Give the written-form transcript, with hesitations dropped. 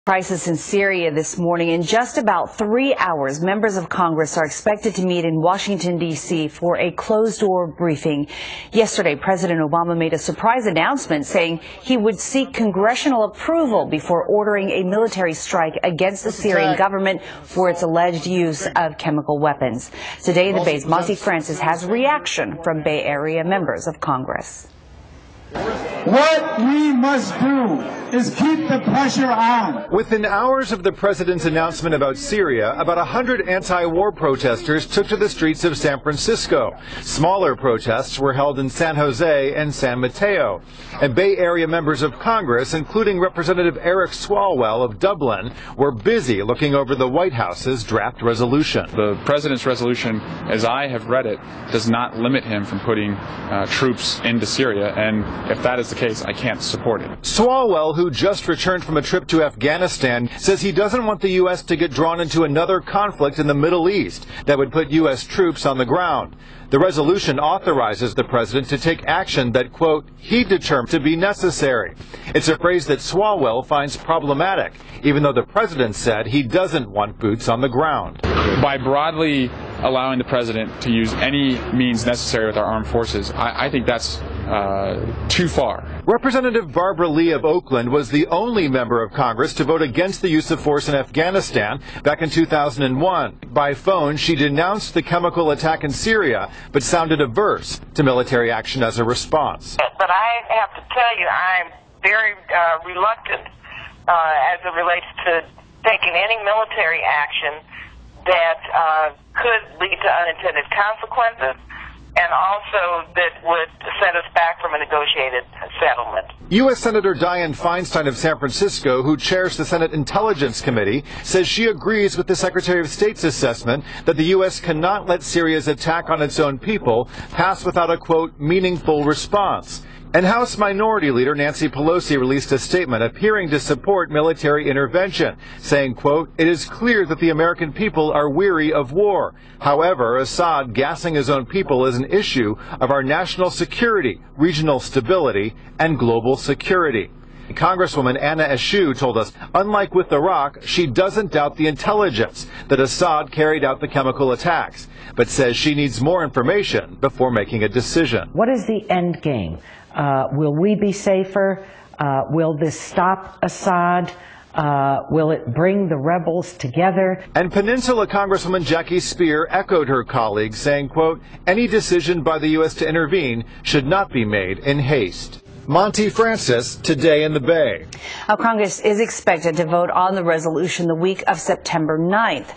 Crisis in Syria this morning. In just about 3 hours, members of Congress are expected to meet in Washington, D.C. for a closed-door briefing. Yesterday, President Obama made a surprise announcement saying he would seek congressional approval before ordering a military strike against the Syrian government for its alleged use of chemical weapons. Today, the Bay's Monty Francis has reaction from Bay Area members of Congress. What we must do is keep the pressure on. Within hours of the president's announcement about Syria, about 100 anti-war protesters took to the streets of San Francisco. Smaller protests were held in San Jose and San Mateo. And Bay Area members of Congress, including Representative Eric Swalwell of Dublin, were busy looking over the White House's draft resolution. The president's resolution, as I have read it, does not limit him from putting troops into Syria, and if that is the case, I can't support it. Swalwell, who just returned from a trip to Afghanistan, says he doesn't want the U.S. to get drawn into another conflict in the Middle East that would put U.S. troops on the ground. The resolution authorizes the president to take action that, quote, he determined to be necessary. It's a phrase that Swalwell finds problematic, even though the president said he doesn't want boots on the ground. By broadly allowing the president to use any means necessary with our armed forces, I think that's too far. Representative Barbara Lee of Oakland was the only member of Congress to vote against the use of force in Afghanistan back in 2001. By phone, she denounced the chemical attack in Syria, but sounded averse to military action as a response. But I have to tell you, I'm very reluctant as it relates to taking any military action that could lead to unintended consequences, and also that would set us back from a negotiated settlement. U.S. Senator Dianne Feinstein of San Francisco, who chairs the Senate Intelligence Committee, says she agrees with the Secretary of State's assessment that the U.S. cannot let Syria's attack on its own people pass without a, quote, meaningful response. And House Minority Leader Nancy Pelosi released a statement appearing to support military intervention, saying, quote, it is clear that the American people are weary of war. However, Assad gassing his own people is an issue of our national security, regional stability, and global security. Congresswoman Anna Eshoo told us, unlike with Iraq, she doesn't doubt the intelligence that Assad carried out the chemical attacks, but says she needs more information before making a decision. What is the end game? Will we be safer? Will this stop Assad? Will it bring the rebels together? And Peninsula Congresswoman Jackie Speer echoed her colleagues, saying, quote, any decision by the U.S. to intervene should not be made in haste. Monty Francis, Today in the Bay. Congress is expected to vote on the resolution the week of September 9th.